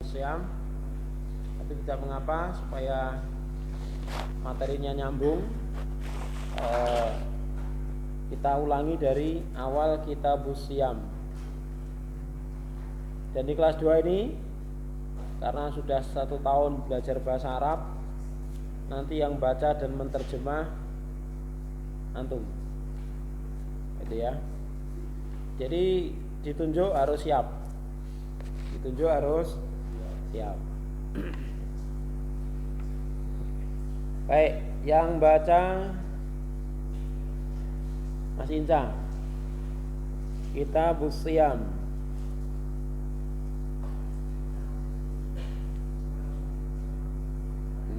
Syam, tapi tidak mengapa supaya materinya nyambung. Kita ulangi dari awal Kitabus Syam. Dan di kelas 2 ini, karena sudah 1 tahun belajar bahasa Arab, nanti yang baca dan menerjemah antum, gitu ya. Jadi ditunjuk harus siap. Baik, yang baca Mas Inca, Kitabus Syam.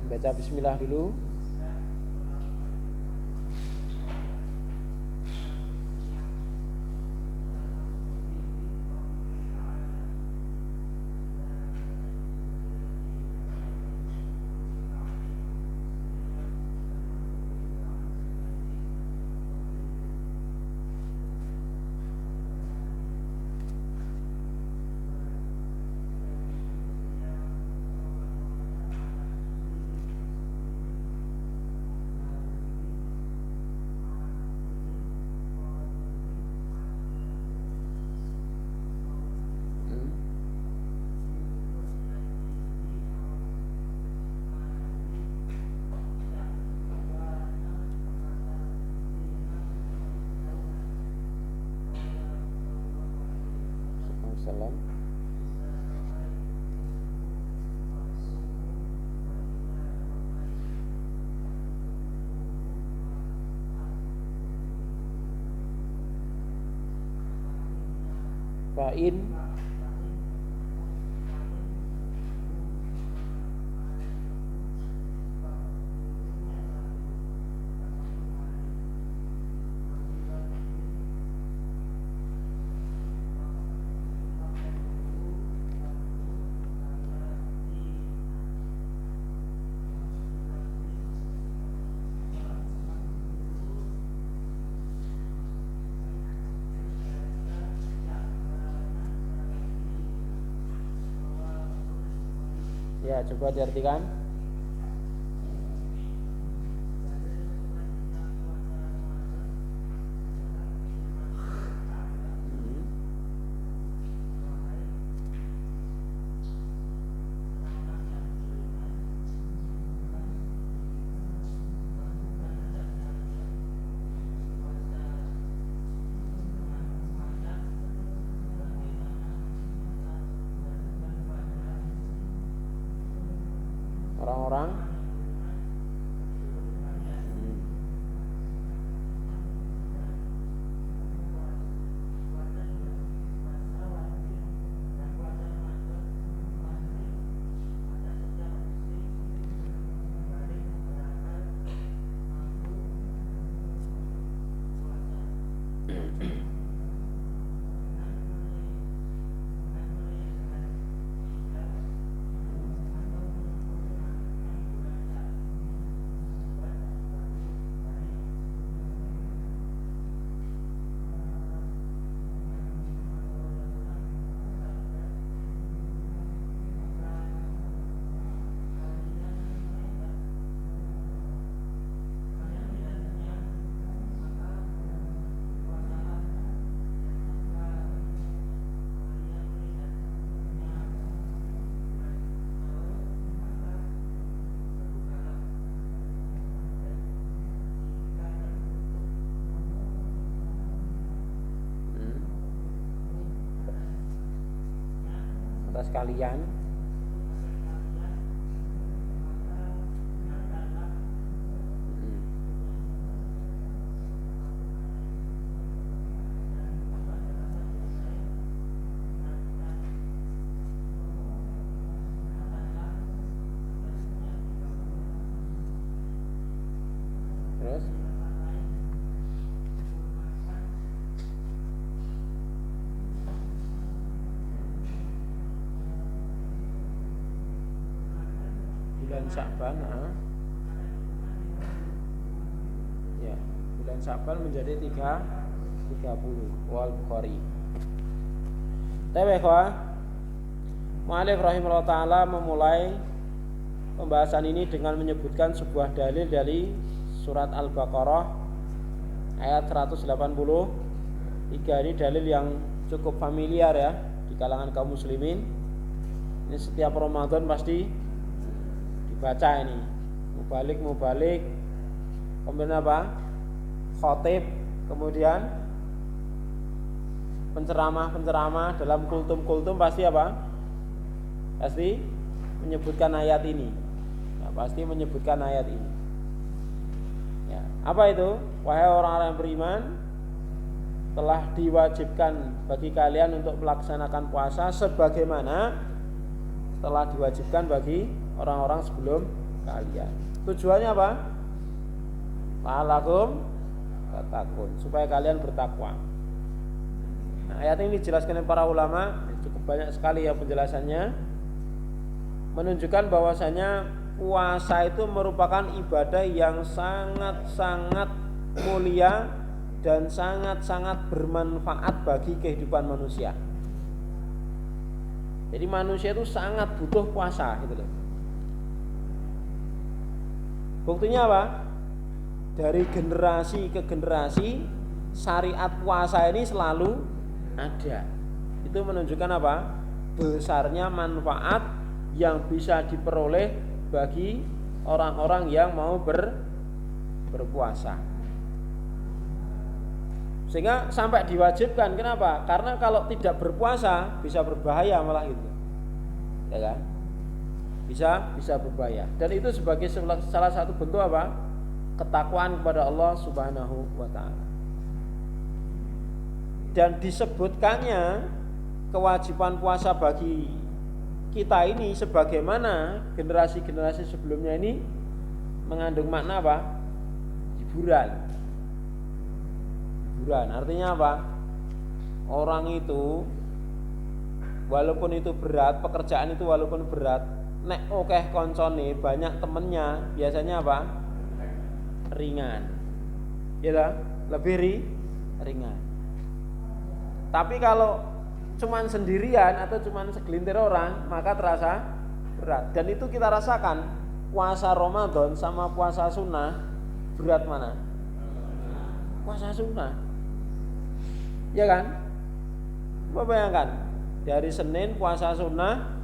Baca bismillah dulu. Salam. Fa'in ya, coba diartikan. Orang-orang atas kalian. Terus bulan Sya'ban, ya, bulan Sya'ban menjadi 30 wal Bukhari. Tapi Mu'allif rahimahullah ta'ala memulai pembahasan ini dengan menyebutkan sebuah dalil dari surat Al-Baqarah ayat 183. Ini dalil yang cukup familiar ya di kalangan kaum muslimin. Ini setiap Ramadan pasti dibaca ini. Mubalik, kemudian apa? Khotib, kemudian penceramah dalam kultum pasti apa? Pasti menyebutkan ayat ini. Ya, pasti menyebutkan ayat ini. Ya, apa itu? Wahai orang-orang yang beriman, telah diwajibkan bagi kalian untuk melaksanakan puasa sebagaimana telah diwajibkan bagi orang-orang sebelum kalian. Tujuannya apa? La'allakum tattaqun, supaya kalian bertakwa. Nah, ayat ini dijelaskan oleh para ulama, cukup banyak sekali ya penjelasannya, menunjukkan bahwasanya puasa itu merupakan ibadah yang sangat-sangat mulia dan sangat-sangat bermanfaat bagi kehidupan manusia. Jadi manusia itu sangat butuh puasa gitu loh. Buktinya apa? Dari generasi ke generasi syariat puasa ini selalu ada. Itu menunjukkan apa? Besarnya manfaat yang bisa diperoleh bagi orang-orang yang mau berpuasa. Sehingga sampai diwajibkan. Kenapa? Karena kalau tidak berpuasa bisa berbahaya malah gitu. Ya kan? Bisa berbahaya. Dan itu sebagai salah satu bentuk apa? Ketakwaan kepada Allah Subhanahu wa taala. Dan disebutkannya kewajiban puasa bagi kita ini sebagaimana generasi-generasi sebelumnya ini mengandung makna apa? Hiburan. Artinya apa? Orang itu walaupun itu berat, pekerjaan itu walaupun berat, nek okeh koncone, banyak temennya, biasanya apa? Ringan. Ya, lebih ringan. Tapi kalau cuman sendirian atau cuman segelintir orang, maka terasa berat. Dan itu kita rasakan. Puasa Ramadan sama puasa sunnah, berat mana? Puasa sunnah. Ya kan? Coba bayangkan, dari Senin puasa sunnah,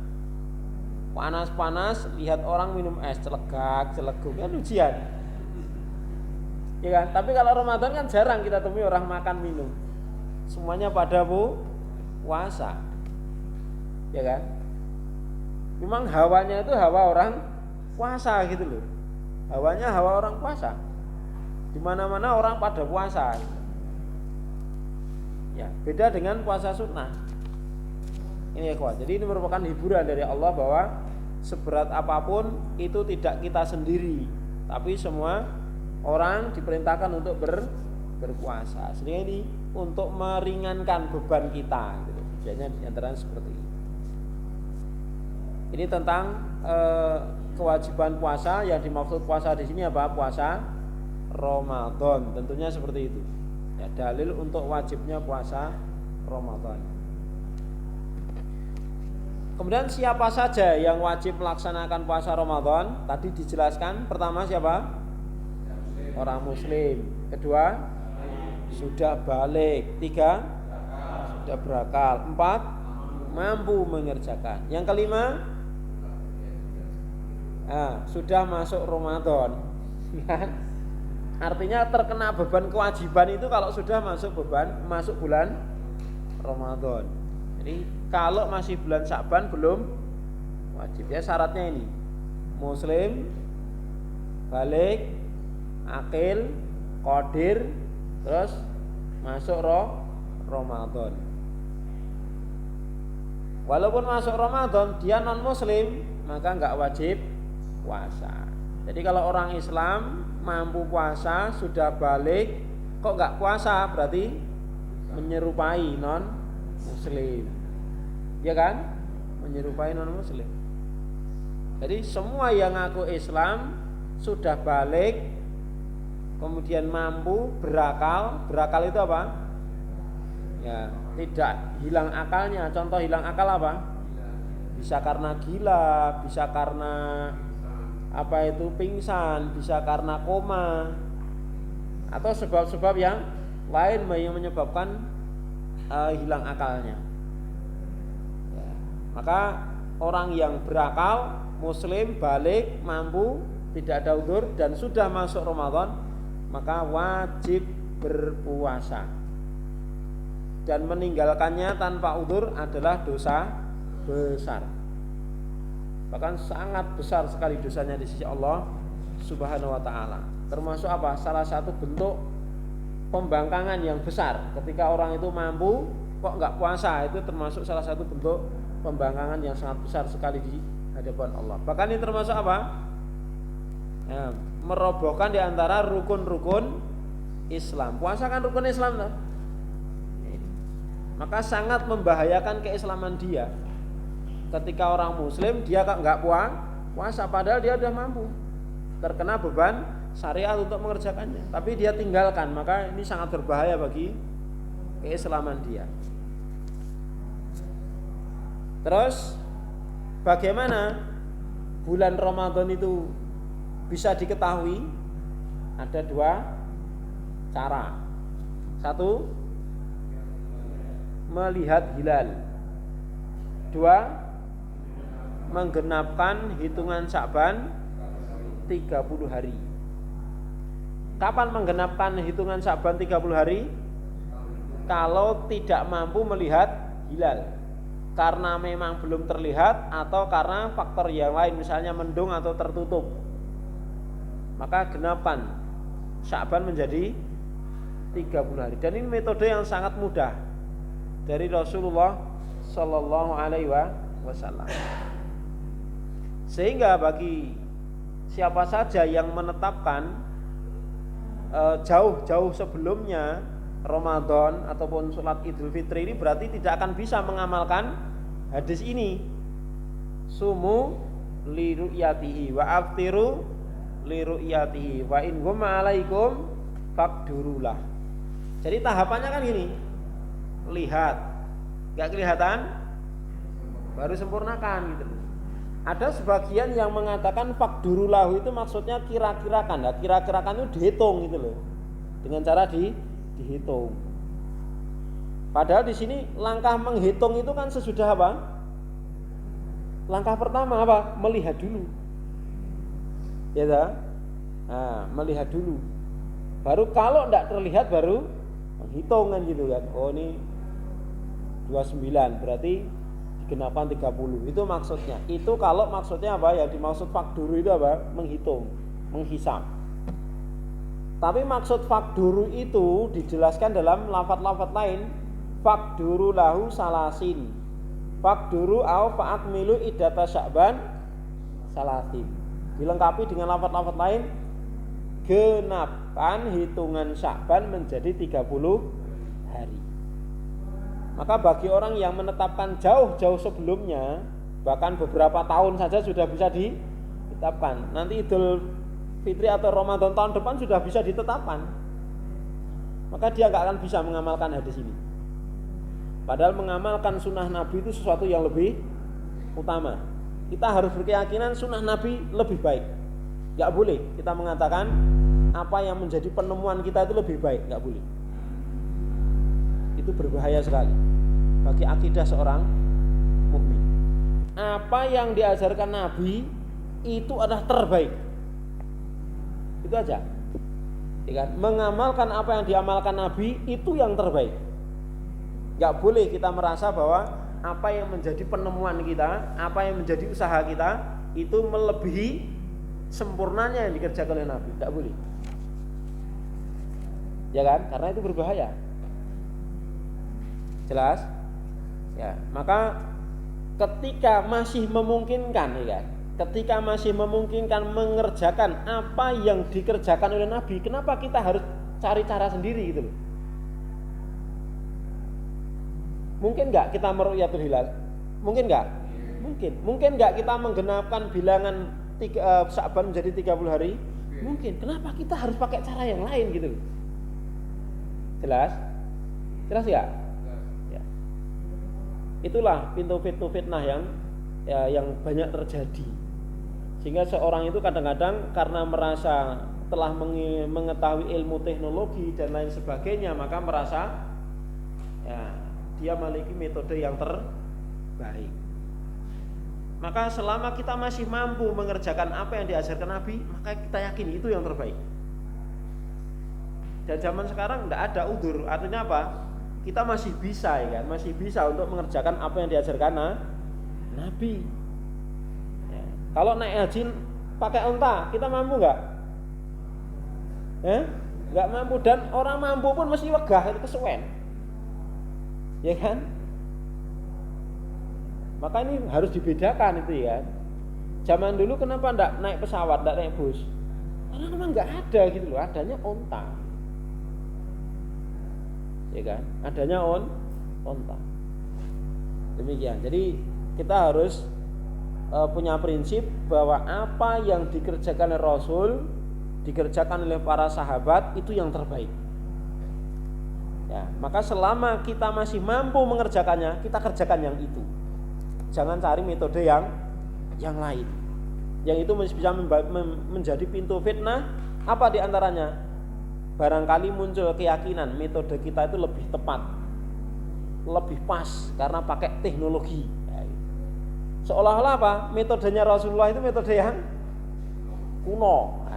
panas-panas, lihat orang minum es, celeguk kan ujian. Ya kan? Tapi kalau Ramadan kan jarang kita temui orang makan minum. Semuanya pada puasa. Ya kan? Memang hawanya itu hawa orang puasa gitu loh. Hawanya hawa orang puasa. Di mana-mana orang pada puasa. Ya, beda dengan puasa sunnah. Ini ya kawan. Jadi ini merupakan hiburan dari Allah bahwa seberat apapun itu tidak kita sendiri, tapi semua orang diperintahkan untuk berpuasa. Sehingga ini untuk meringankan beban kita. Gitu. Tujuannya diantaranya seperti ini. Ini tentang kewajiban puasa. Yang dimaksud puasa di sini apa? Puasa Ramadan. Tentunya seperti itu. Ya, dalil untuk wajibnya puasa Ramadan. Kemudian siapa saja yang wajib melaksanakan puasa Ramadan? Tadi dijelaskan. Pertama siapa? Orang muslim. Kedua, sudah balik. Tiga, sudah berakal. Empat, mampu mengerjakan. Yang kelima, sudah masuk Ramadan. Artinya terkena beban kewajiban itu kalau sudah masuk bulan Ramadan. Jadi kalau masih bulan Sya'ban belum wajib. Ya syaratnya ini. Muslim, balik, akil, qadir, terus masuk Ramadan. Walaupun masuk Ramadan dia non muslim, maka enggak wajib puasa. Jadi kalau orang Islam mampu puasa, sudah balik, kok enggak puasa, berarti menyerupai non muslim. Ya kan? Menyerupai non muslim. Jadi semua yang ngaku Islam sudah balik, kemudian mampu berakal itu apa? Ya, tidak hilang akalnya. Contoh hilang akal apa? Bisa karena gila, bisa karena pingsan, bisa karena koma, atau sebab-sebab yang lain yang menyebabkan hilang akalnya. Ya. Maka orang yang berakal, muslim, balik, mampu, tidak ada udzur dan sudah masuk Ramadan, maka wajib berpuasa. Dan meninggalkannya tanpa udzur adalah dosa besar. Bahkan sangat besar sekali dosanya di sisi Allah Subhanahu wa taala. Termasuk apa? Salah satu bentuk pembangkangan yang besar. Ketika orang itu mampu kok enggak puasa, itu termasuk salah satu bentuk pembangkangan yang sangat besar sekali di hadapan Allah. Bahkan ini termasuk apa? Ya, merobohkan di antara rukun-rukun Islam. Puasa kan rukun Islam toh? Maka sangat membahayakan keislaman dia. Ketika orang muslim dia enggak puasa padahal dia sudah mampu, terkena beban syariat untuk mengerjakannya, tapi dia tinggalkan, maka ini sangat berbahaya bagi keislaman dia. Terus bagaimana bulan Ramadan itu bisa diketahui? Ada dua cara. Satu, melihat hilal. Dua, menggenapkan hitungan Sya'ban 30 hari. Kapan menggenapkan hitungan Sya'ban 30 hari? Kalau tidak mampu melihat hilal, karena memang belum terlihat atau karena faktor yang lain, misalnya mendung atau tertutup, maka genapan Sya'ban menjadi 30 hari. Dan ini metode yang sangat mudah dari Rasulullah Sallallahu Alaihi Wasallam. Sehingga bagi siapa saja yang menetapkan jauh-jauh sebelumnya Ramadan ataupun sholat Idul Fitri, ini berarti tidak akan bisa mengamalkan hadis ini. Sumu li ru'yatihi wa aftiru li ru'yatihi wa in gumma alaikum faqdurulah. Jadi tahapannya kan gini. Lihat, enggak kelihatan, baru sempurnakan gitu. Ada sebagian yang mengatakan faqdurulahu itu maksudnya kira-kirakan. Nah, kira-kirakan itu dihitung gitu loh. Dengan cara dihitung. Padahal di sini langkah menghitung itu kan sesudah apa? Langkah pertama apa? Melihat dulu. Ya tak? Nah, melihat dulu. Baru kalau enggak terlihat baru menghitung kan gitu kan. Oh ini 29 berarti digenapkan 30, itu maksudnya. Itu kalau maksudnya apa ya, dimaksud fakduru itu apa? Menghitung, menghisab. Tapi maksud fakduru itu dijelaskan dalam lafaz-lafaz lain. Fakduru lahu salasin, fakduru au fa'akmilu iddata Sya'ban salasin. Dilengkapi dengan lafaz-lafaz lain, genapkan hitungan Sya'ban menjadi 30 hari. Maka bagi orang yang menetapkan jauh-jauh sebelumnya, bahkan beberapa tahun saja sudah bisa ditetapkan. Nanti Idul Fitri atau Ramadan tahun depan sudah bisa ditetapkan. Maka dia nggak akan bisa mengamalkan hadis ini. Padahal mengamalkan sunnah Nabi itu sesuatu yang lebih utama. Kita harus berkeyakinan sunnah Nabi lebih baik. Nggak boleh kita mengatakan apa yang menjadi penemuan kita itu lebih baik, nggak boleh. Itu berbahaya sekali bagi akidah seorang mukmin. Apa yang diajarkan Nabi itu adalah terbaik. Itu aja. Ya kan? Mengamalkan apa yang diamalkan Nabi itu yang terbaik. Enggak boleh kita merasa bahwa apa yang menjadi penemuan kita, apa yang menjadi usaha kita itu melebihi sempurnanya yang dikerjakan oleh Nabi. Enggak boleh. Ya kan? Karena itu berbahaya. Jelas? Ya, maka ketika masih memungkinkan, ya kan? Ketika masih memungkinkan mengerjakan apa yang dikerjakan oleh Nabi, kenapa kita harus cari cara sendiri gitu loh? Mungkin enggak kita meru'yatul hilal? Mungkin enggak? Mungkin. Mungkin enggak kita menggenapkan bilangan Sya'ban menjadi 30 hari? Mungkin. Kenapa kita harus pakai cara yang lain gitu loh? Jelas? Jelas ya? Itulah pintu fitnah yang ya, yang banyak terjadi. Sehingga seorang itu kadang-kadang karena merasa telah mengetahui ilmu teknologi dan lain sebagainya, maka merasa ya, dia memiliki metode yang terbaik. Maka selama kita masih mampu mengerjakan apa yang diajarkan Nabi, maka kita yakin itu yang terbaik. Dan zaman sekarang tidak ada udzur. Artinya apa? Kita masih bisa, ya kan? Masih bisa untuk mengerjakan apa yang diajarkan Nabi. Ya. Kalau naik haji pakai unta, kita mampu nggak? Nggak mampu. Dan orang mampu pun mesti wegah, itu kesuwen, ya kan? Maka ini harus dibedakan itu ya. Zaman dulu kenapa nggak naik pesawat, nggak naik bus? Karena memang nggak ada gitu loh, adanya unta. Ya kan? Adanya unta. Demikian. Jadi kita harus punya prinsip bahwa apa yang dikerjakan oleh Rasul, dikerjakan oleh para sahabat itu yang terbaik. Ya, maka selama kita masih mampu mengerjakannya, kita kerjakan yang itu. Jangan cari metode yang lain. Yang itu bisa menjadi pintu fitnah. Apa diantaranya? Barangkali muncul keyakinan metode kita itu lebih tepat, lebih pas karena pakai teknologi. Seolah-olah apa? Metodenya Rasulullah itu metode yang kuno.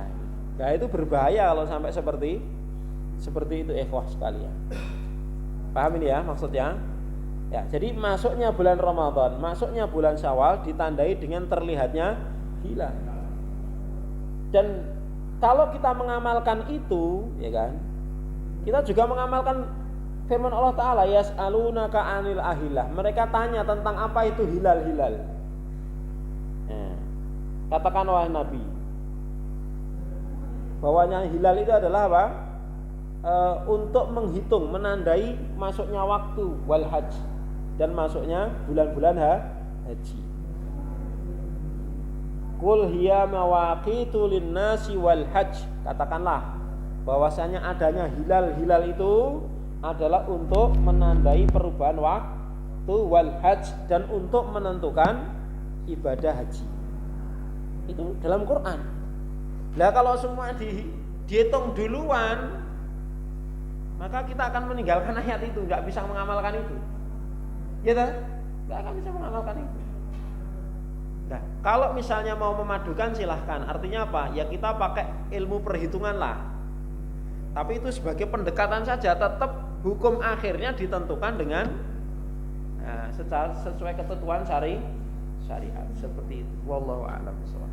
Nah, itu berbahaya kalau sampai seperti itu, ikhwah sekalian. Paham ini ya maksudnya? Ya, jadi masuknya bulan Ramadan, masuknya bulan Syawal ditandai dengan terlihatnya hilal. Dan kalau kita mengamalkan itu, ya kan? Kita juga mengamalkan firman Allah Ta'ala, yas'alunaka 'anil ahillah. Mereka tanya tentang apa itu hilal-hilal. Katakan wahai Nabi, bahwanya hilal itu adalah apa? Untuk menghitung, menandai masuknya waktu wal hajj dan masuknya bulan-bulan haji. Qul hiya mawaqitu linnasi wal hajj. Katakanlah bahwasanya adanya hilal-hilal itu adalah untuk menandai perubahan waktu wal hajj dan untuk menentukan ibadah haji. Itu dalam Quran. Lah kalau semua dihitung duluan, maka kita akan meninggalkan ayat itu, nggak bisa mengamalkan itu. Ya kan? Nggak akan bisa mengamalkan itu. Nah, kalau misalnya mau memadukan silahkan. Artinya apa? Ya kita pakai ilmu perhitungan lah. Tapi itu sebagai pendekatan saja. Tetap hukum akhirnya ditentukan dengan sesuai ketentuan syariat. Seperti itu. Wallahu a'lam bishawab.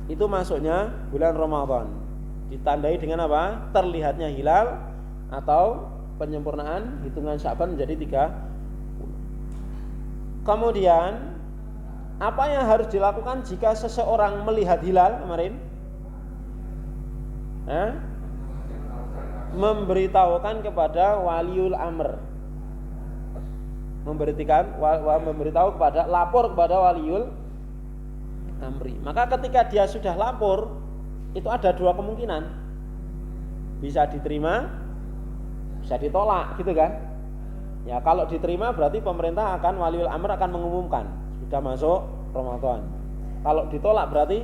Itu masuknya bulan Ramadan. Ditandai dengan apa? Terlihatnya hilal atau penyempurnaan hitungan Sya'ban menjadi 30. Kemudian apa yang harus dilakukan jika seseorang melihat hilal kemarin? Memberitahukan kepada waliul amr. Memberitahu kepada, lapor kepada waliul amri. Maka ketika dia sudah lapor, itu ada dua kemungkinan. Bisa diterima, bisa ditolak, gitu kan? Ya, kalau diterima berarti pemerintah waliul amr akan mengumumkan sudah masuk Ramadan. Kalau ditolak berarti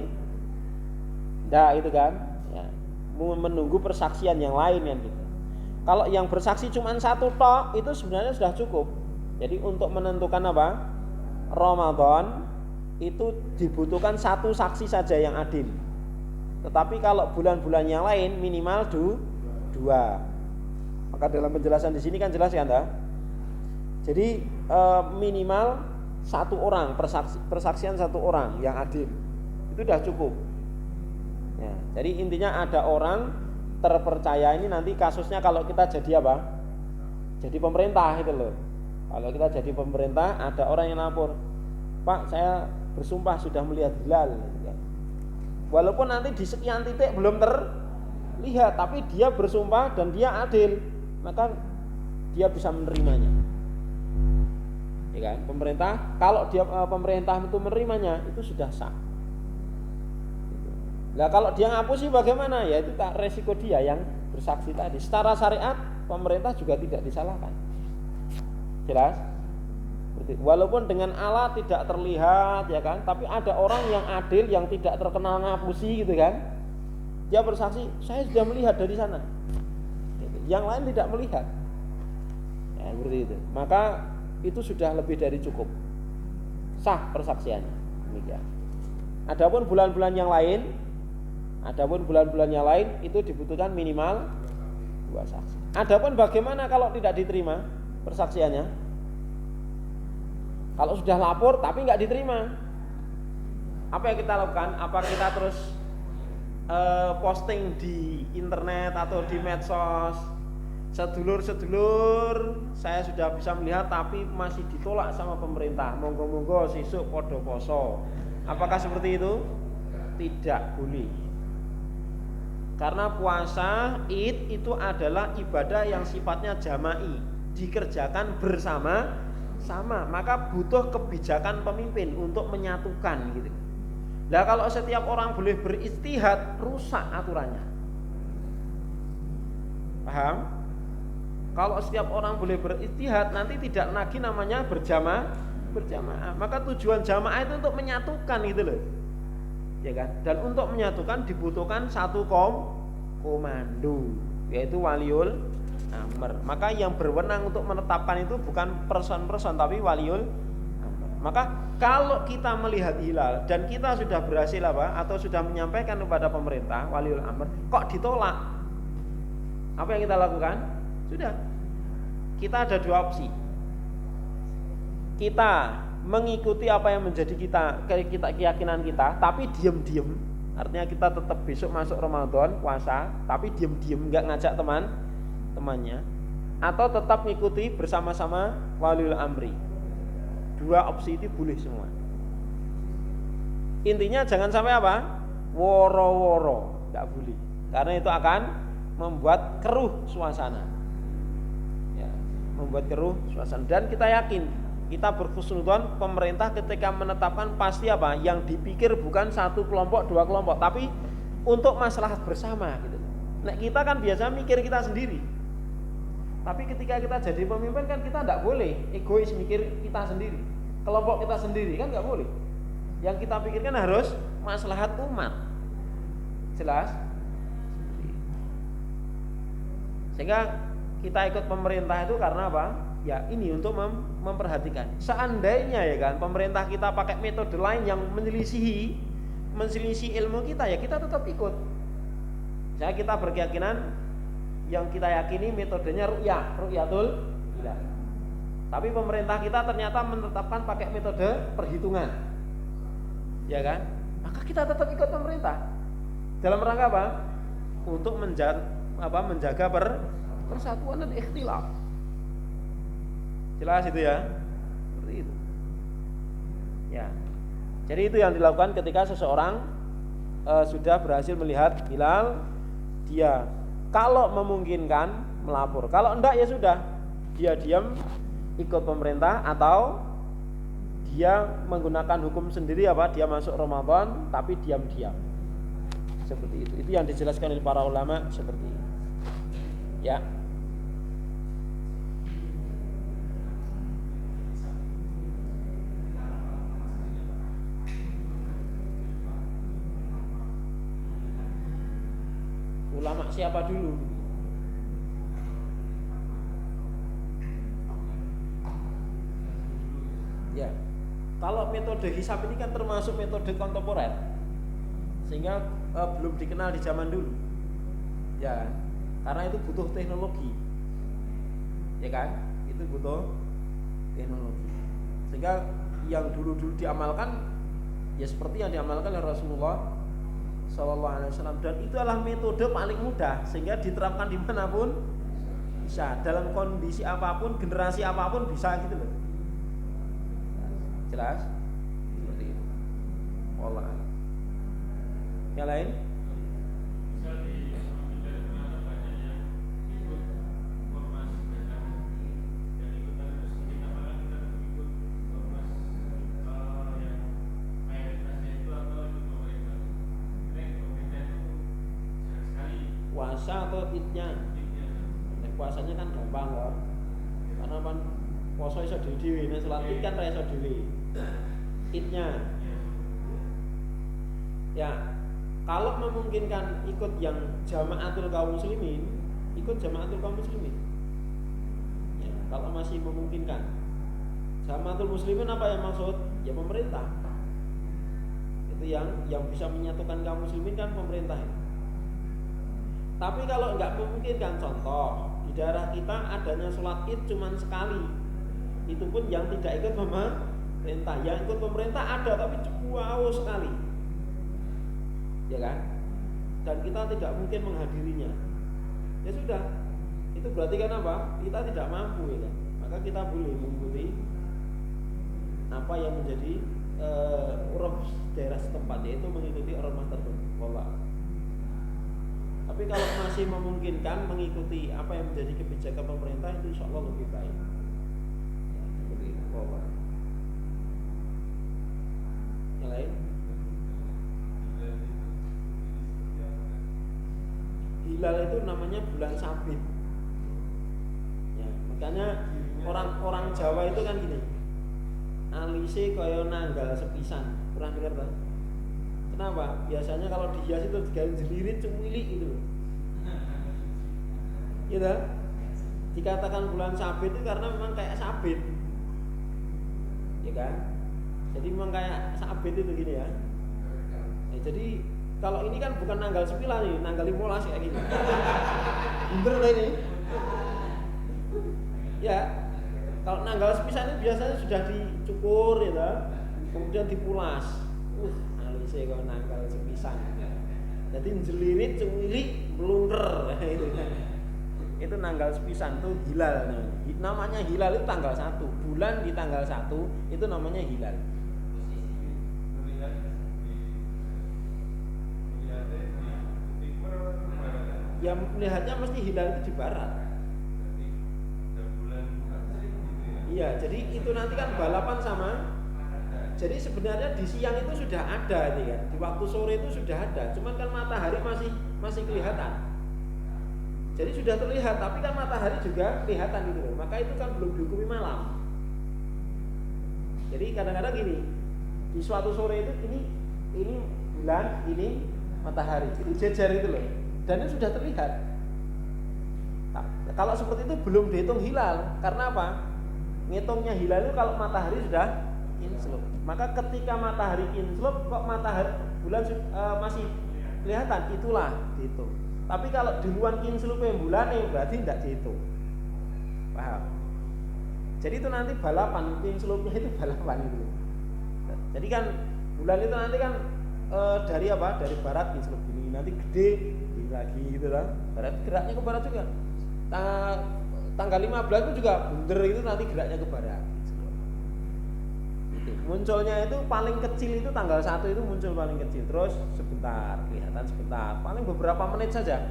enggak, itu kan? Ya, menunggu persaksian yang lain kan gitu. Kalau yang bersaksi cuma satu tok itu sebenarnya sudah cukup. Jadi untuk menentukan apa? Ramadan itu dibutuhkan satu saksi saja yang adil. Tetapi kalau bulan-bulan yang lain minimal dua. Maka dalam penjelasan di sini kan jelas kan, jadi minimal satu orang, persaksian satu orang yang adil itu sudah cukup. Ya, jadi intinya ada orang terpercaya ini nanti kasusnya kalau kita jadi apa? Jadi pemerintah itu loh. Kalau kita jadi pemerintah, ada orang yang lapor, Pak, saya bersumpah sudah melihat hilal. Walaupun nanti di sekian titik belum terlihat, tapi dia bersumpah dan dia adil, maka dia bisa menerimanya. Ya kan? Pemerintah, kalau dia pemerintah itu menerimanya, itu sudah sah. Nah, kalau dia ngapusi bagaimana? Ya itu tak resiko dia yang bersaksi tadi. Secara syariat pemerintah juga tidak disalahkan. Jelas? Walaupun dengan alat tidak terlihat ya kan, tapi ada orang yang adil yang tidak terkenal ngapusi gitu kan. Dia bersaksi, saya sudah melihat dari sana. Yang lain tidak melihat. Ya, seperti itu. Maka itu sudah lebih dari cukup. Sah persaksiannya. Demikian. Adapun bulan-bulan yang lain, itu dibutuhkan minimal 2 saksi. Adapun bagaimana kalau tidak diterima persaksiannya? Kalau sudah lapor tapi nggak diterima, apa yang kita lakukan? Apa kita terus posting di internet atau di medsos, sedulur saya sudah bisa melihat tapi masih ditolak sama pemerintah, monggo-monggo sesuk podo poso? Apakah seperti itu? Tidak boleh. Karena puasa Id itu adalah ibadah yang sifatnya jama'i, dikerjakan bersama-sama, maka butuh kebijakan pemimpin untuk menyatukan gitu. Nah, kalau setiap orang boleh berijtihad, rusak aturannya. Paham? Kalau setiap orang boleh berijtihad, nanti tidak lagi namanya berjamaah. Maka tujuan jamaah itu untuk menyatukan gitu loh. Ya kan? Dan untuk menyatukan dibutuhkan satu komando, yaitu waliul amr. Maka yang berwenang untuk menetapkan itu bukan person-person tapi waliul amr. Maka kalau kita melihat hilal dan kita sudah berhasil atau sudah menyampaikan kepada pemerintah waliul amr, kok ditolak? Apa yang kita lakukan? Sudah. Kita ada 2 opsi. Kita mengikuti apa yang menjadi keyakinan kita, tapi diam-diam. Artinya kita tetap besok masuk Ramadan puasa, tapi diam-diam nggak ngajak temannya, atau tetap mengikuti bersama-sama waliul amri. 2 opsi itu boleh semua. Intinya jangan sampai woro-woro, nggak boleh, karena itu akan membuat keruh suasana. Ya, membuat keruh suasana. Dan kita yakin, kita berhusnudzon pemerintah ketika menetapkan pasti yang dipikir bukan satu kelompok, 2 kelompok, tapi untuk maslahat bersama gitu. Nah, kita kan biasa mikir kita sendiri. Tapi ketika kita jadi pemimpin kan kita tidak boleh egois mikir kita sendiri, kelompok kita sendiri, kan nggak boleh. Yang kita pikirkan harus maslahat umat. Jelas? Sehingga kita ikut pemerintah itu karena apa? Ya ini untuk memperhatikan. Seandainya ya kan pemerintah kita pakai metode lain yang menyelisih ilmu kita, ya kita tetap ikut. Misalnya kita berkeyakinan yang kita yakini metodenya ru'yatul hilal. Tapi pemerintah kita ternyata menetapkan pakai metode perhitungan. Ya kan? Maka kita tetap ikut pemerintah. Dalam rangka apa? Untuk menjaga persatuan dan ikhtilaf. Jelas itu ya? Seperti itu. Ya. Jadi itu yang dilakukan ketika seseorang sudah berhasil melihat hilal, dia kalau memungkinkan melapor. Kalau enggak ya sudah, dia diam ikut pemerintah, atau dia menggunakan hukum sendiri dia masuk Ramadan tapi diam-diam. Seperti itu. Itu yang dijelaskan oleh para ulama seperti itu. Ya. Ulama siapa dulu? Ya. Kalau metode hisab ini kan termasuk metode kontemporer, sehingga belum dikenal di zaman dulu. Ya, karena itu butuh teknologi. Ya kan? Itu butuh teknologi. Sehingga yang dulu-dulu diamalkan ya seperti yang diamalkan oleh Rasulullah SAW, dan itu adalah metode paling mudah sehingga diterapkan dimanapun bisa, dalam kondisi apapun, generasi apapun bisa gitu loh. Jelas? Seperti itu. Wallah. Yang lain? Puasa atau idnya? Puasanya kan gampang loh, karena poso iso dhewe-dhewe, nek salat Id kan ra iso dhewe. Idnya. Ya, kalau memungkinkan ikut yang jamaatul kaum muslimin, ikut jamaatul kaum muslimin. Ya, kalau masih memungkinkan. Jamaatul muslimin apa yang maksud? Ya pemerintah. Itu yang bisa menyatukan kaum muslimin kan pemerintah. Tapi kalau nggak memungkinkan, contoh di daerah kita adanya sholat Id cuma sekali, itu pun yang tidak ikut pemerintah, yang ikut pemerintah ada tapi wow sekali, ya kan? Dan kita tidak mungkin menghadirinya. Ya sudah, itu berarti kan apa? Kita tidak mampu, ya kan? Maka kita boleh mengikuti apa yang menjadi uruf daerah setempat, yaitu mengikuti ormas tertentu. Wallah. Tapi kalau masih memungkinkan mengikuti apa yang menjadi kebijakan pemerintah, itu insya Allah lebih baik. Seperti itu. Wallah. Yang lain? Hilal itu namanya bulan sabit. Ya, makanya orang Jawa itu kan gini. Alise kaya nanggal sepisan. Pernah dengar tak? Kenapa? Biasanya kalau dihias itu digawe jelirit cumilik gitu. Gitu. Dikatakan bulan sabit itu karena memang kayak sabit. Ya kan? Jadi memang kayak sabit itu gini ya. Jadi kalau ini kan bukan nanggal 9 nih, nanggal 15 kayak gini. Bener lah ini. Ya. Kalau nanggal sepisan itu biasanya sudah dicukur ya, kemudian dipulas. Alise kok nanggal sepisan. Jadi jelirit, cumilik, melungker itu. Itu nanggal sepisan tuh hilal namanya hilal itu tanggal 1. Bulan di tanggal 1 itu namanya hilal. Ya melihatnya mesti hilal itu di barat. Iya, jadi itu nanti kan balapan sama. Jadi sebenarnya di siang itu sudah ada ini kan. Di waktu sore itu sudah ada. Cuman kan matahari masih kelihatan. Jadi sudah terlihat, tapi kan matahari juga kelihatan gitu loh. Maka itu kan belum dihukumi malam. Jadi kadang-kadang gini, di suatu sore itu ini bulan, ini matahari. Itu jejer itu loh. Dan itu sudah terlihat. Nah, kalau seperti itu belum dihitung hilal. Karena apa? Ngitungnya hilal itu kalau matahari sudah inslop. Maka ketika matahari inslop kok matahari bulan masih kelihatan, itulah dihitung. Tapi kalau duluan inslopnya bulan berarti tidak dihitung. Paham? Jadi itu nanti balapan, inslopnya itu balapan itu. Jadi kan bulan itu nanti kan dari apa? Dari barat inslop gini, nanti gede gini lagi gitu lah. Barat geraknya ke barat juga. Tanggal 15 itu juga bunder itu nanti geraknya ke barat. Munculnya itu paling kecil itu tanggal 1 itu muncul paling kecil. Terus sebentar, kelihatan sebentar. Paling beberapa menit saja.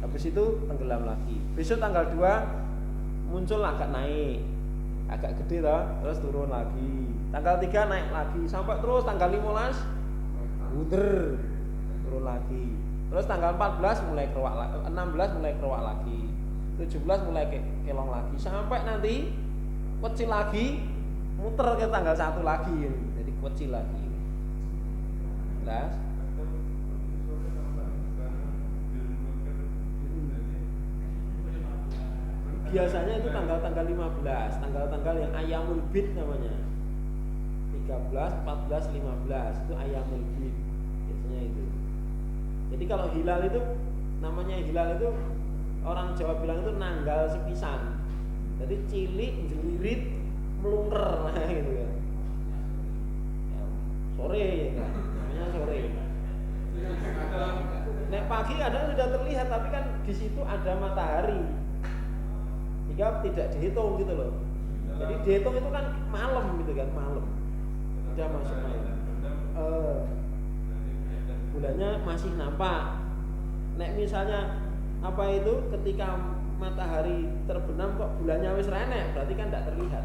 Habis itu tenggelam lagi. Besok tanggal 2 muncul agak naik. Agak gede toh, terus turun lagi. Tanggal 3 naik lagi sampai terus tanggal 15 bunder turun lagi. Terus tanggal 14 mulai keruak lagi, 16 mulai keruak lagi. 17 mulai kelong lagi sampai nanti kecil lagi muter ke tanggal 1 lagi jadi kecil lagi. Jelas? Biasanya itu tanggal-tanggal 15, tanggal-tanggal yang ayamul bid namanya. 13, 14, 15 itu ayamul bid. Biasanya itu. Jadi kalau hilal itu namanya hilal itu orang Jawa bilang itu nanggal sepisan. Jadi cilik, jelirit, melungker gitu ya. Sore ya kan, namanya sore. Nek pagi kadang sudah terlihat, tapi kan di situ ada matahari, sehingga tidak dihitung gitu loh. Jadi dihitung itu kan malam gitu kan, malam. Sudah masuk malam. Bulannya masih nampak. Nek misalnya apa itu ketika matahari terbenam kok bulannya wis renek, berarti kan tidak terlihat.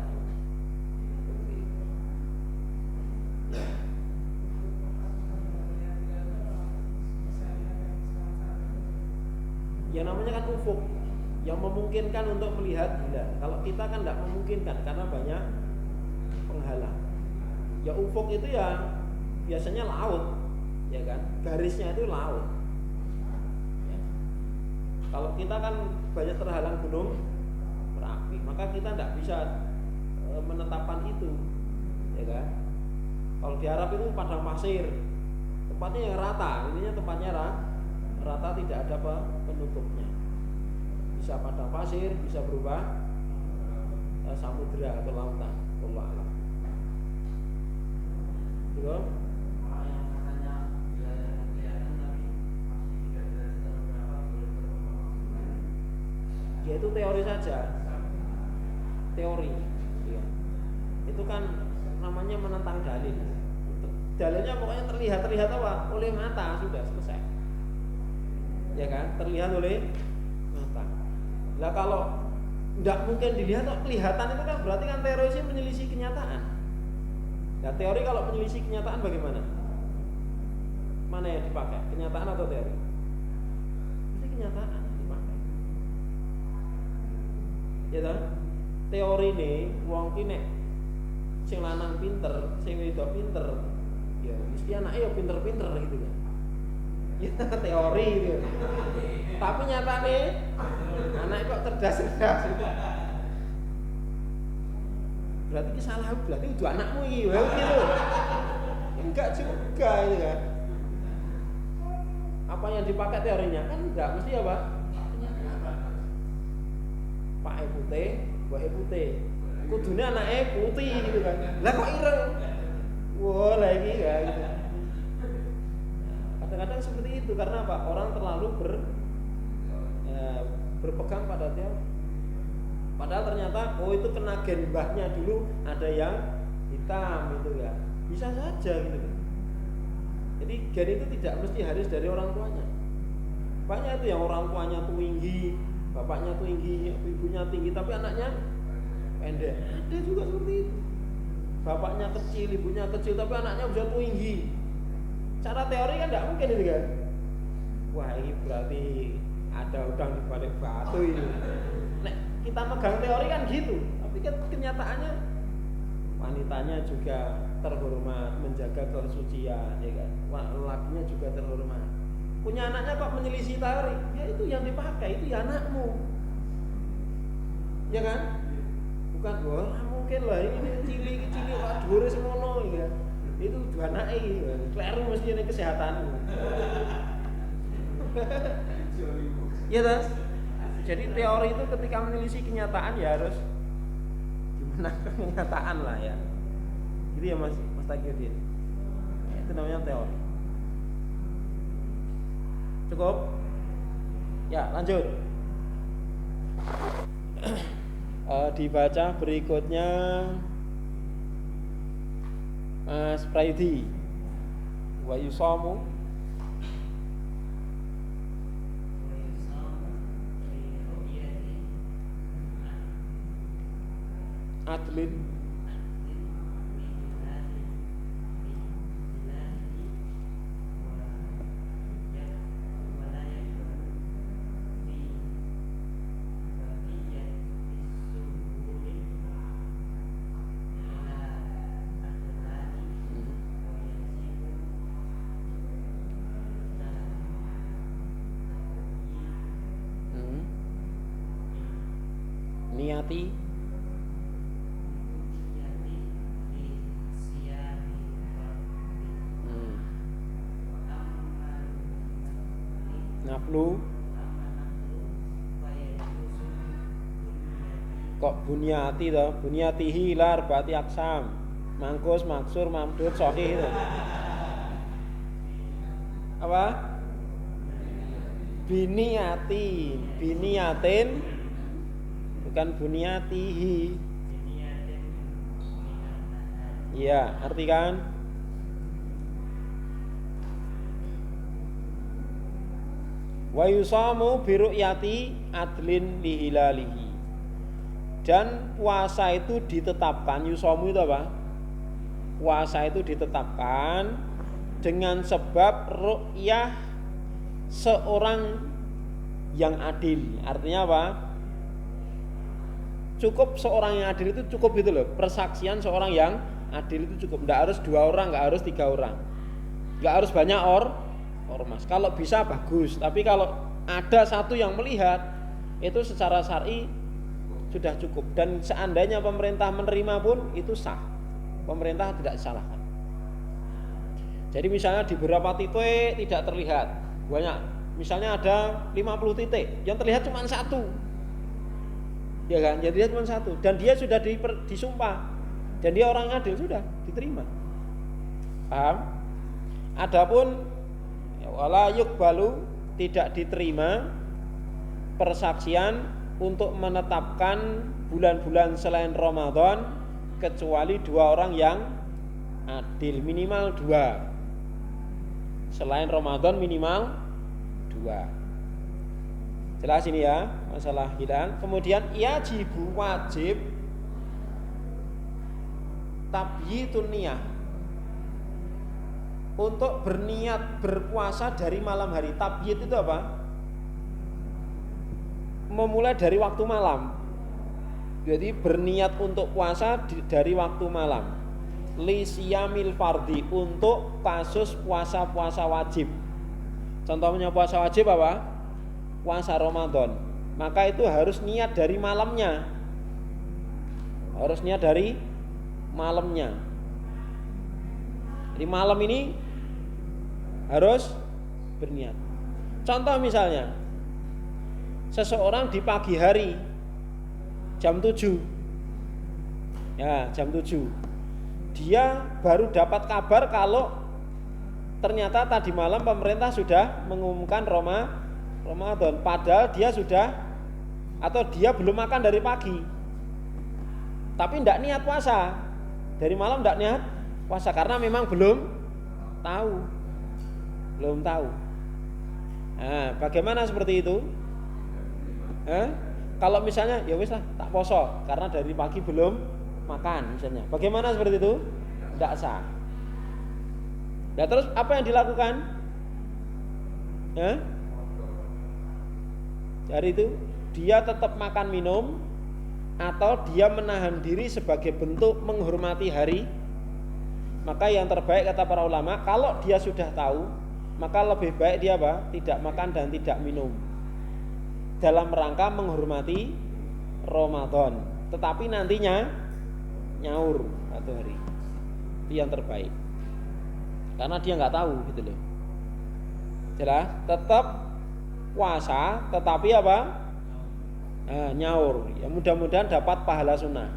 Ya namanya kan ufuk. yang memungkinkan untuk melihat hilal. Kalau kita kan tidak memungkinkan karena banyak penghalang. Ya ufuk itu ya biasanya laut, ya kan? Garisnya itu laut. Ya. Kalau kita kan banyak terhalang gunung berapi, maka kita tidak bisa menetapkan itu, ya kan? Kalau di Arab itu padang pasir, tempatnya yang rata, intinya tempatnya rata, tidak ada penutupnya. Bisa padang pasir, bisa berubah samudra atau lautan. Wallahu a'lam. Gitu. Ya itu teori saja, teori. Ya. Itu kan namanya menentang dalil. Dalilnya pokoknya terlihat apa? Oleh mata, sudah selesai. Ya kan? Terlihat oleh mata. Lah kalau tidak mungkin dilihat atau kelihatan itu kan berarti kan teori menyelisih kenyataan. Nah teori kalau menyelisih kenyataan bagaimana? Mana yang dipakai? Kenyataan atau teori? Mesti kenyataan dipakai. Ya kan? Teori nih, wong ki nek sing lanang pinter, sing wedok pinter, ya mesti anaknya ya pinter-pinter gitu kan. Ya teori gitu. Tapi nyatane anak kok cerdas-cerdas gitu. Berarti ki salah, berarti itu anakmu iki wae gitu. Enggak juga itu kan. Apa yang dipakai teorinya kan enggak mesti apa? Pak putih, Mbak putih. Kudune anake putih gitu kan. Lah kok ireng? Wah, lagi ya gitu. Kadang-kadang seperti itu karena apa? Orang terlalu berpegang pada teori. Padahal ternyata itu kena gen mbahnya dulu ada yang hitam gitu ya. Bisa saja gitu. Jadi gen itu tidak mesti harus dari orang tuanya. Banyak itu yang orang tuanya tinggi, bapaknya tinggi, ibunya tinggi tapi anaknya pendek. Ada juga seperti itu. Bapaknya kecil, ibunya kecil tapi anaknya bisa tinggi. Cara teori kan tidak mungkin itu kan. Wah ini berarti ada udang di balik batu ini. Nek kita megang teori kan gitu, tapi kan kenyataannya wanitanya juga terhormat, menjaga kesucian, ya kan. Lelakinya juga terhormat. Punya anaknya kok menyelisih teori, ya itu yang dipakai, itu ya anakmu, ya kan? Bukan, wah mungkin lah ini cili wah dhuwure semono ya. Itu dua anake, kleru mesti ini kesehatanmu. Ya tas. Jadi teori itu ketika menyelisih kenyataan ya harus dimenangkan kenyataan lah ya. Gitu ya Mas Taqiyuddin. Itu namanya teori. Cukup? Ya, lanjut. Dibaca berikutnya Mas Praidi. Wa yusamu adlin niati naflu kok bunyati toh, bunyatihi lar berarti aksam mangkus maksur mamdud sahih itu apa biniyatin bukan bunyatihi. Iya artikan wa yusamu bi ru'yati adlin lihilalihi. Dan puasa itu ditetapkan, yusamu itu apa? Puasa itu ditetapkan dengan sebab ru'yah seorang yang adil. Artinya apa? cukup seorang yang adil itu cukup gitu loh. Persaksian seorang yang adil itu cukup. Enggak harus 2 orang, enggak harus 3 orang. Enggak harus banyak ormas. Kalau bisa bagus, tapi kalau ada satu yang melihat itu secara syar'i sudah cukup. Dan seandainya pemerintah menerima pun itu sah. Pemerintah tidak disalahkan. Jadi misalnya di beberapa titik tidak terlihat banyak, misalnya ada 50 titik, yang terlihat cuma 1, ya kan? Yang terlihat cuma 1, dan dia sudah disumpah, dan dia orang adil, sudah diterima. Paham? Adapun wala yuqbalu, tidak diterima persaksian untuk menetapkan bulan-bulan selain Ramadan kecuali 2 orang yang adil, minimal 2. Selain Ramadan minimal 2. Jelas ini ya masalah hilal. Kemudian yajibu, wajib tabyitun niyah, untuk berniat berpuasa dari malam hari. Tabyit itu apa? Memulai dari waktu malam. Jadi berniat untuk puasa dari waktu malam. Li siyamil fardhi, untuk kasus puasa-puasa wajib. Contohnya puasa wajib apa? Puasa Ramadan. Maka itu harus niat dari malamnya. Harus niat dari malamnya. Jadi malam ini harus berniat. Contoh misalnya, seseorang di pagi hari jam 7. Ya, jam 7. Dia baru dapat kabar kalau ternyata tadi malam pemerintah sudah mengumumkan Ramadan, padahal dia sudah, atau dia belum makan dari pagi, tapi tidak niat puasa dari malam, tidak niat puasa karena memang belum tahu. Nah, bagaimana seperti itu? Kalau misalnya ya wis lah tak poso karena dari pagi belum makan misalnya, bagaimana seperti itu? Tidak sah. Nah, terus apa yang dilakukan? Dari itu dia tetap makan minum atau dia menahan diri sebagai bentuk menghormati hari. Maka yang terbaik kata para ulama, kalau dia sudah tahu, maka lebih baik dia apa? Tidak makan dan tidak minum dalam rangka menghormati Ramadan. Tetapi nantinya nyaur satu hari, itu yang terbaik, karena dia nggak tahu gitu loh. Jelas, tetap puasa, tetapi apa? Nyaur. Ya mudah-mudahan dapat pahala sunnah,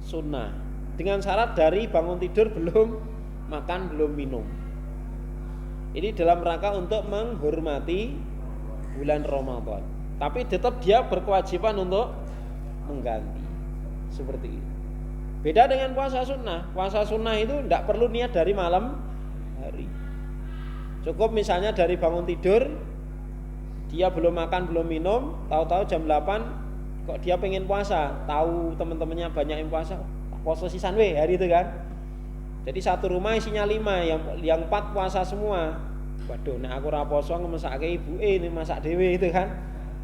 sunnah. Dengan syarat dari bangun tidur belum makan, belum minum. Ini dalam rangka untuk menghormati bulan Ramadan. Tapi tetap dia berkewajiban untuk mengganti. Seperti itu. Beda dengan puasa sunnah. Puasa sunnah itu tidak perlu niat dari malam hari. Cukup misalnya dari bangun tidur, dia belum makan, belum minum, tahu-tahu jam 8 kok dia pengen puasa. Tahu teman-temannya banyak yang puasa, puasa sisan weh hari itu kan. Jadi satu rumah isinya 5, yang 4 puasa semua. Waduh, nek aku ora poso ngemesake ibuke ini masak dhewe itu kan.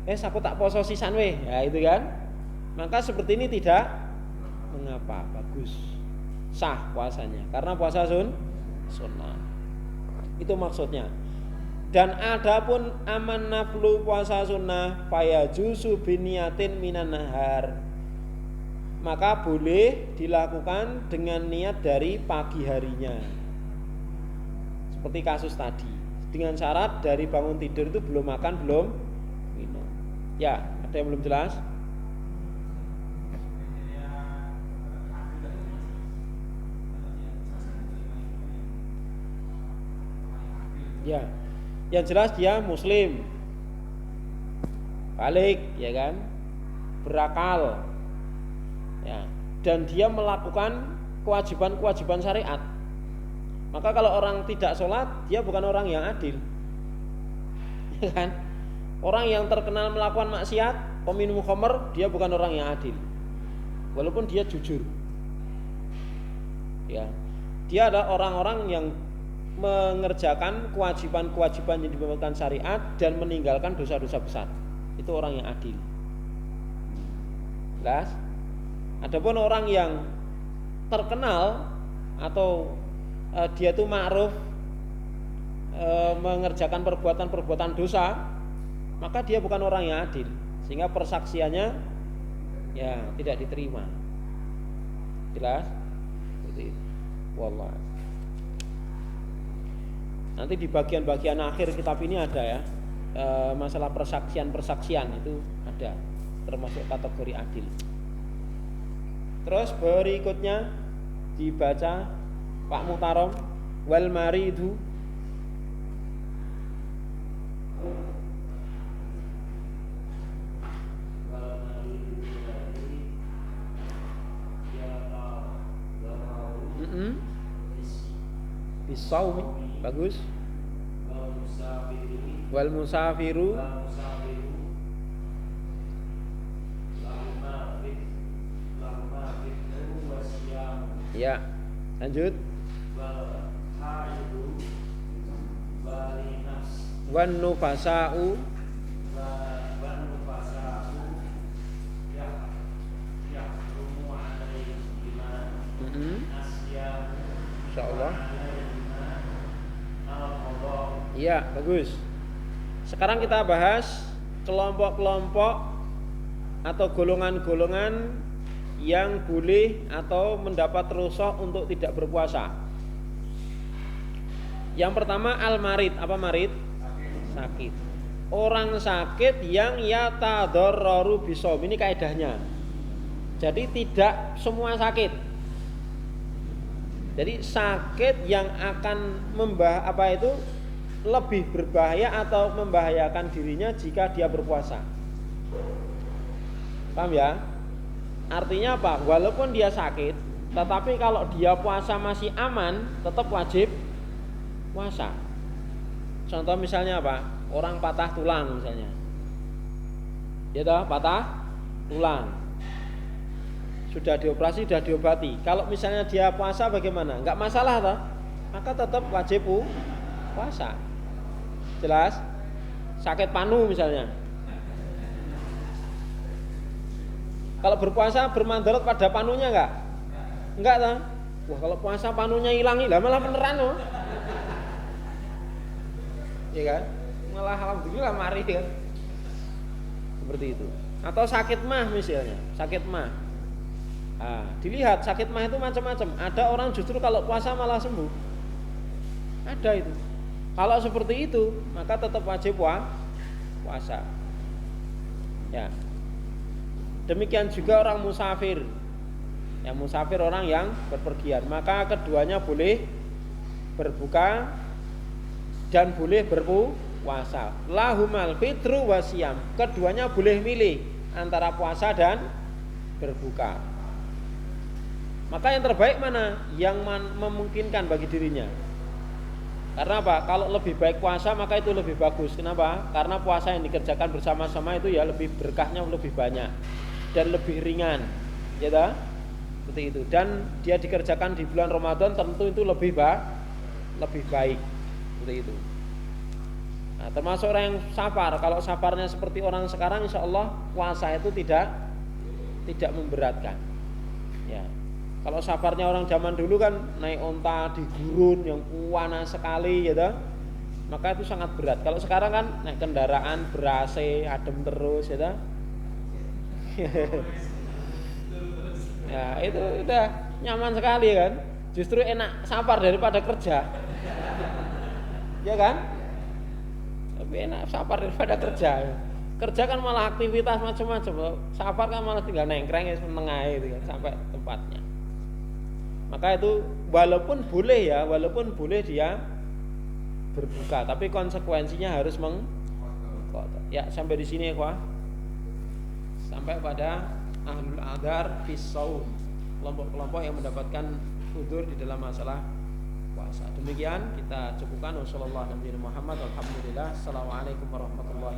Aku tak poso sisan weh. Ya itu kan. Maka seperti ini tidak mengapa, bagus, sah puasanya karena puasa sunnah. Itu maksudnya. Dan adapun aman naflu puasa sunnah fayajuzu biniyatin minan nahar, maka boleh dilakukan dengan niat dari pagi harinya. Seperti kasus tadi, dengan syarat dari bangun tidur itu belum makan, belum minum. Ya, ada yang belum jelas? Ya, yang jelas dia muslim, balik, ya kan, berakal, ya, dan dia melakukan kewajiban-kewajiban syariat. Maka kalau orang tidak sholat, dia bukan orang yang adil, ya kan? Orang yang terkenal melakukan maksiat, peminum khamr, dia bukan orang yang adil, walaupun dia jujur. Ya, dia ada orang-orang yang mengerjakan kewajiban-kewajiban yang dibenarkan syariat dan meninggalkan dosa-dosa besar. Itu orang yang adil. Jelas? Adapun orang yang terkenal atau dia itu ma'ruf mengerjakan perbuatan-perbuatan dosa, maka dia bukan orang yang adil, sehingga persaksiannya ya tidak diterima. Jelas? Seperti itu. Wallah. Nanti di bagian-bagian akhir kitab ini ada ya, masalah persaksian itu ada, termasuk kategori adil. Terus berikutnya dibaca Pak Muhtarom, wal maridu bisaumi, bagus. Wal musafiru ya, lanjut. Wan nufasa'u insyaallah. Iya, bagus. Sekarang kita bahas kelompok-kelompok atau golongan-golongan yang boleh atau mendapat rukhsah untuk tidak berpuasa. Yang pertama al-marid. Apa marid? Sakit. Orang sakit yang yatadarraru bisawm. Ini kaidahnya. Jadi tidak semua sakit. Jadi sakit yang akan lebih berbahaya atau membahayakan dirinya jika dia berpuasa. Paham ya? Artinya apa? Walaupun dia sakit, tetapi kalau dia puasa masih aman, tetap wajib puasa. Contoh misalnya apa? Orang patah tulang misalnya. Ya toh, patah tulang. Sudah dioperasi, sudah diobati. Kalau misalnya dia puasa bagaimana? Enggak masalah toh? Maka tetap wajib puasa. Jelas? Sakit panu misalnya. Kalau berpuasa bermandarat pada panunya enggak? Enggak toh? Wah, kalau puasa panunya hilang malah beneran loh. Iya kan? Malah alhamdulillah mari kan. Seperti itu. Atau sakit mah misalnya, sakit mah. Nah, dilihat sakit mah itu macam-macam. Ada orang justru kalau puasa malah sembuh. Ada itu. Kalau seperti itu, maka tetap wajib puasa. Ya. Demikian juga orang musafir. Yang musafir orang yang berpergian, maka keduanya boleh berbuka dan boleh berpuasa. Lahumal fitru wasiyam. Keduanya boleh milih antara puasa dan berbuka. Maka yang terbaik mana? Yang memungkinkan bagi dirinya. Karena apa? Kalau lebih baik puasa maka itu lebih bagus. Kenapa? Karena puasa yang dikerjakan bersama-sama itu ya lebih berkahnya lebih banyak dan lebih ringan. Ya toh? Seperti itu. Dan dia dikerjakan di bulan Ramadan tentu itu lebih baik. Seperti itu. Nah, termasuk orang yang safar. Kalau safarnya seperti orang sekarang, insya Allah puasa itu tidak memberatkan. Ya. Kalau safarnya orang zaman dulu kan naik onta di gurun yang panas sekali, gitu, maka itu sangat berat. Kalau sekarang kan naik kendaraan ber-AC, adem terus, gitu. Ya itu udah nyaman sekali kan. Justru enak safar daripada kerja, ya kan? Lebih enak safar daripada kerja. Kerja kan malah aktivitas macam-macam. Safar kan malah tinggal nengkreng menengah itu kan sampai tempatnya. Maka itu walaupun boleh dia berbuka, tapi konsekuensinya harus ya sampai di sini ya, sampai pada ahlul adhar fis shaum, kelompok-kelompok yang mendapatkan udzur di dalam masalah puasa. Demikian kita cukupkan. Wassallallahu alaihi wasallam. Alhamdulillah. Assalamualaikum warahmatullahi